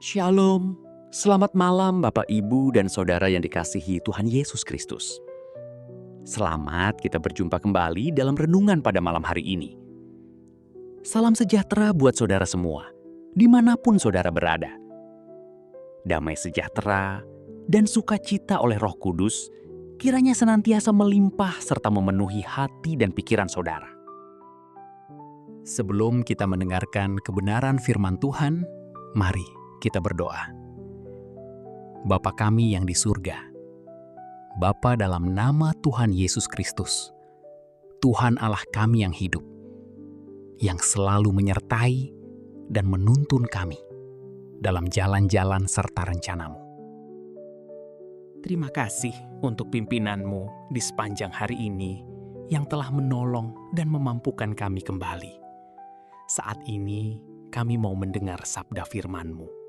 Shalom, selamat malam Bapak Ibu dan Saudara yang dikasihi Tuhan Yesus Kristus. Selamat kita berjumpa kembali dalam renungan pada malam hari ini. Salam sejahtera buat saudara semua, dimanapun saudara berada. Damai sejahtera dan sukacita oleh Roh Kudus kiranya senantiasa melimpah serta memenuhi hati dan pikiran saudara. Sebelum kita mendengarkan kebenaran firman Tuhan, mari kita berdoa. Bapa kami yang di surga, Bapa dalam nama Tuhan Yesus Kristus, Tuhan Allah kami yang hidup, yang selalu menyertai dan menuntun kami dalam jalan-jalan serta rencana-Mu. Terima kasih untuk pimpinan-Mu di sepanjang hari ini yang telah menolong dan memampukan kami kembali. Saat ini kami mau mendengar sabda firman-Mu.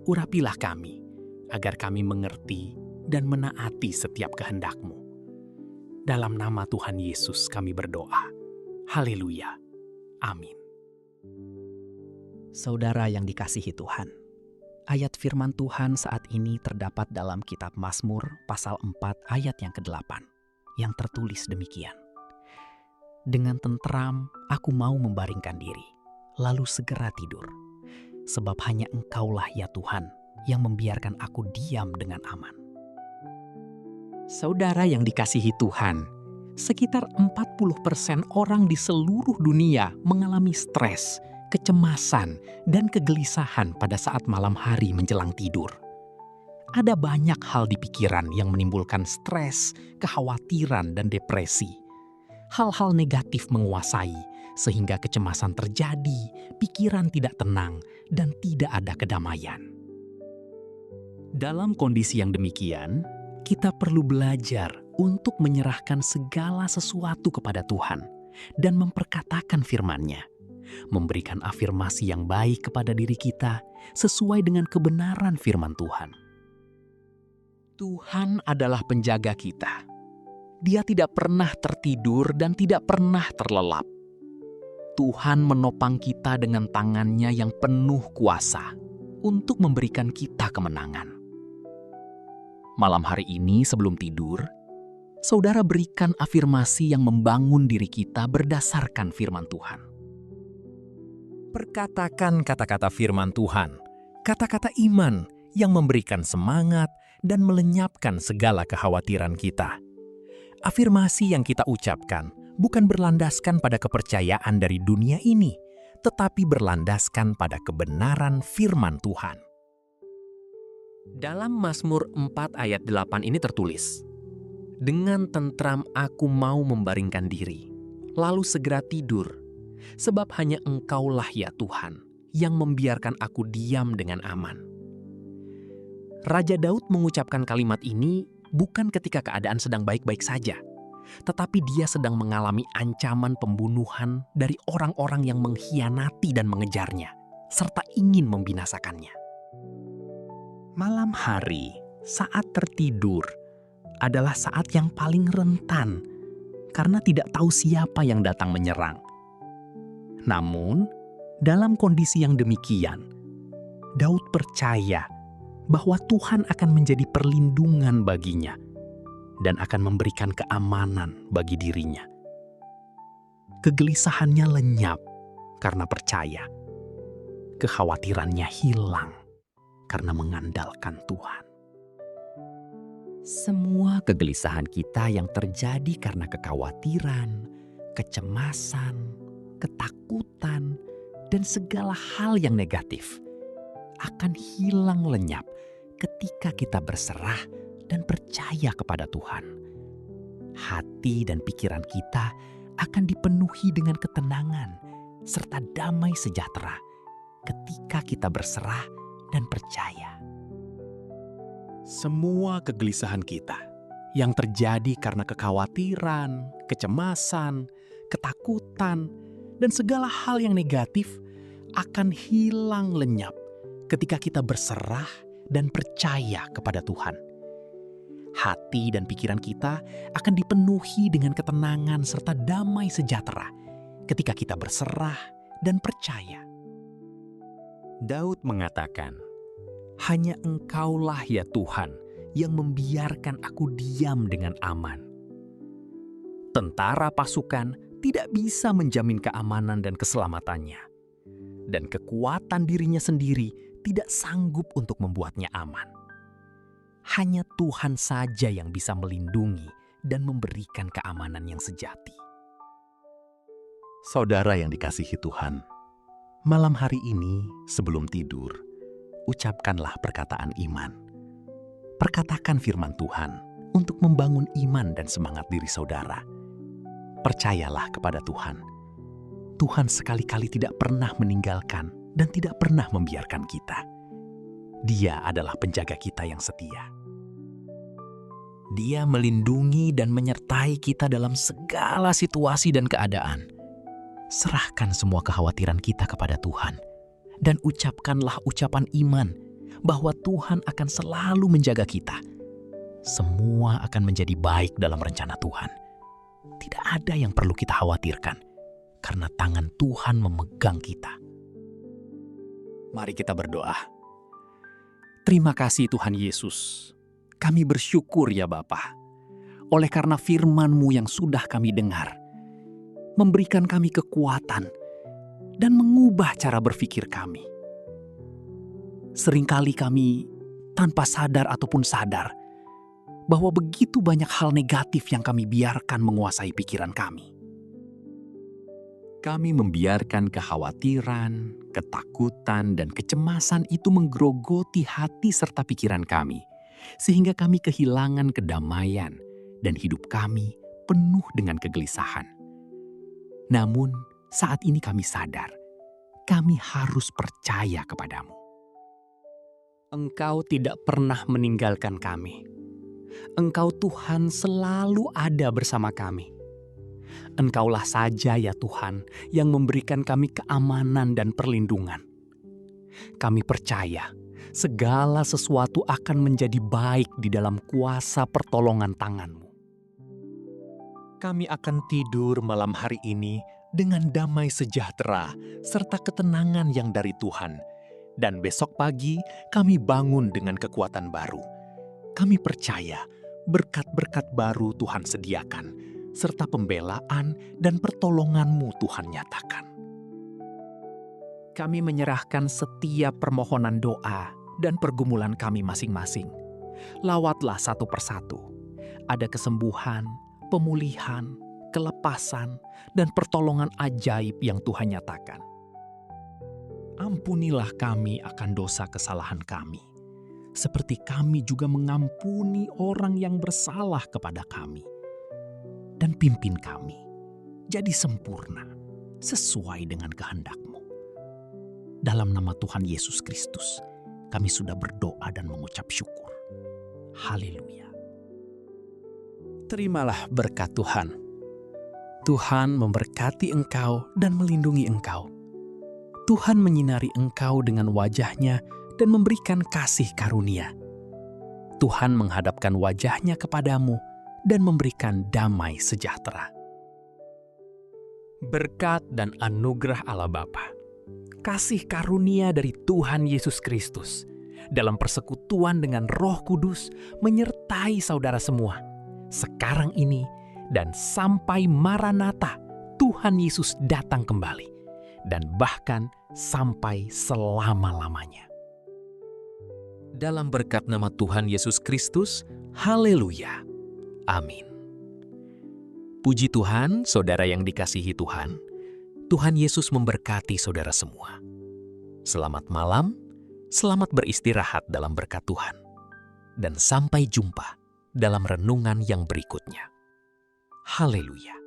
Urapilah kami, agar kami mengerti dan menaati setiap kehendak-Mu. Dalam nama Tuhan Yesus kami berdoa. Haleluya. Amin. Saudara yang dikasihi Tuhan, ayat firman Tuhan saat ini terdapat dalam kitab Mazmur pasal 4 ayat yang ke-8, yang tertulis demikian. Dengan tentram aku mau membaringkan diri, lalu segera tidur. Sebab hanya Engkaulah ya Tuhan yang membiarkan aku diam dengan aman. Saudara yang dikasihi Tuhan, sekitar 40% orang di seluruh dunia mengalami stres, kecemasan, dan kegelisahan pada saat malam hari menjelang tidur. Ada banyak hal di pikiran yang menimbulkan stres, kekhawatiran, dan depresi. Hal-hal negatif menguasai, sehingga kecemasan terjadi, pikiran tidak tenang, dan tidak ada kedamaian. Dalam kondisi yang demikian, kita perlu belajar untuk menyerahkan segala sesuatu kepada Tuhan dan memperkatakan firman-Nya, memberikan afirmasi yang baik kepada diri kita sesuai dengan kebenaran firman Tuhan. Tuhan adalah penjaga kita. Dia tidak pernah tertidur dan tidak pernah terlelap. Tuhan menopang kita dengan tangan-Nya yang penuh kuasa untuk memberikan kita kemenangan. Malam hari ini sebelum tidur, saudara berikan afirmasi yang membangun diri kita berdasarkan firman Tuhan. Perkatakan kata-kata firman Tuhan, kata-kata iman yang memberikan semangat dan melenyapkan segala kekhawatiran kita. Afirmasi yang kita ucapkan bukan berlandaskan pada kepercayaan dari dunia ini, tetapi berlandaskan pada kebenaran firman Tuhan. Dalam Mazmur 4 ayat 8 ini tertulis, "Dengan tentram aku mau membaringkan diri, lalu segera tidur, sebab hanya Engkaulah ya Tuhan, yang membiarkan aku diam dengan aman." Raja Daud mengucapkan kalimat ini bukan ketika keadaan sedang baik-baik saja, tetapi dia sedang mengalami ancaman pembunuhan dari orang-orang yang mengkhianati dan mengejarnya, serta ingin membinasakannya. Malam hari, saat tertidur, adalah saat yang paling rentan, karena tidak tahu siapa yang datang menyerang. Namun, dalam kondisi yang demikian, Daud percaya bahwa Tuhan akan menjadi perlindungan baginya dan akan memberikan keamanan bagi dirinya. Kegelisahannya lenyap karena percaya. Kekhawatirannya hilang karena mengandalkan Tuhan. Semua kegelisahan kita yang terjadi karena kekhawatiran, kecemasan, ketakutan, dan segala hal yang negatif akan hilang lenyap ketika kita berserah dan percaya kepada Tuhan. Hati dan pikiran kita akan dipenuhi dengan ketenangan serta damai sejahtera ketika kita berserah dan percaya. Semua kegelisahan kita yang terjadi karena kekhawatiran, kecemasan, ketakutan, dan segala hal yang negatif akan hilang lenyap ketika kita berserah dan percaya kepada Tuhan. Hati dan pikiran kita akan dipenuhi dengan ketenangan serta damai sejahtera ketika kita berserah dan percaya. Daud mengatakan, Hanya Engkaulah ya Tuhan yang membiarkan aku diam dengan aman. Tentara pasukan tidak bisa menjamin keamanan dan keselamatannya. Dan kekuatan dirinya sendiri tidak sanggup untuk membuatnya aman. Hanya Tuhan saja yang bisa melindungi dan memberikan keamanan yang sejati. Saudara yang dikasihi Tuhan, malam hari ini sebelum tidur, ucapkanlah perkataan iman. Perkatakan firman Tuhan untuk membangun iman dan semangat diri saudara. Percayalah kepada Tuhan. Tuhan sekali-kali tidak pernah meninggalkan dan tidak pernah membiarkan kita. Dia adalah penjaga kita yang setia. Dia melindungi dan menyertai kita dalam segala situasi dan keadaan. Serahkan semua kekhawatiran kita kepada Tuhan dan ucapkanlah ucapan iman bahwa Tuhan akan selalu menjaga kita. Semua akan menjadi baik dalam rencana Tuhan. Tidak ada yang perlu kita khawatirkan karena tangan Tuhan memegang kita. Mari kita berdoa. Terima kasih Tuhan Yesus. Kami bersyukur ya Bapa, oleh karena firman-Mu yang sudah kami dengar, memberikan kami kekuatan dan mengubah cara berpikir kami. Seringkali kami tanpa sadar ataupun sadar bahwa begitu banyak hal negatif yang kami biarkan menguasai pikiran kami. Kami membiarkan kekhawatiran, ketakutan, dan kecemasan itu menggerogoti hati serta pikiran kami, sehingga kami kehilangan kedamaian dan hidup kami penuh dengan kegelisahan. Namun, saat ini kami sadar, kami harus percaya kepadamu. Engkau tidak pernah meninggalkan kami. Engkau Tuhan selalu ada bersama kami. Engkaulah saja ya Tuhan yang memberikan kami keamanan dan perlindungan. Kami percaya segala sesuatu akan menjadi baik di dalam kuasa pertolongan tangan-Mu. Kami akan tidur malam hari ini dengan damai sejahtera serta ketenangan yang dari Tuhan. Dan besok pagi kami bangun dengan kekuatan baru. Kami percaya berkat-berkat baru Tuhan sediakan, serta pembelaan dan pertolongan-Mu Tuhan nyatakan. Kami menyerahkan setiap permohonan doa dan pergumulan kami masing-masing. Lawatlah satu persatu. Ada kesembuhan, pemulihan, kelepasan, dan pertolongan ajaib yang Tuhan nyatakan. Ampunilah kami akan dosa kesalahan kami, seperti kami juga mengampuni orang yang bersalah kepada kami. Dan pimpin kami jadi sempurna sesuai dengan kehendak-Mu. Dalam nama Tuhan Yesus Kristus, kami sudah berdoa dan mengucap syukur. Haleluya. Terimalah berkat Tuhan. Tuhan memberkati engkau dan melindungi engkau. Tuhan menyinari engkau dengan wajah-Nya dan memberikan kasih karunia. Tuhan menghadapkan wajah-Nya kepadamu dan memberikan damai sejahtera. Berkat dan anugerah Allah Bapa, kasih karunia dari Tuhan Yesus Kristus, dalam persekutuan dengan Roh Kudus menyertai saudara semua, sekarang ini dan sampai Maranatha, Tuhan Yesus datang kembali, dan bahkan sampai selama-lamanya. Dalam berkat nama Tuhan Yesus Kristus, haleluya. Amin. Puji Tuhan, saudara yang dikasihi Tuhan. Tuhan Yesus memberkati saudara semua. Selamat malam, selamat beristirahat dalam berkat Tuhan. Dan sampai jumpa dalam renungan yang berikutnya. Haleluya.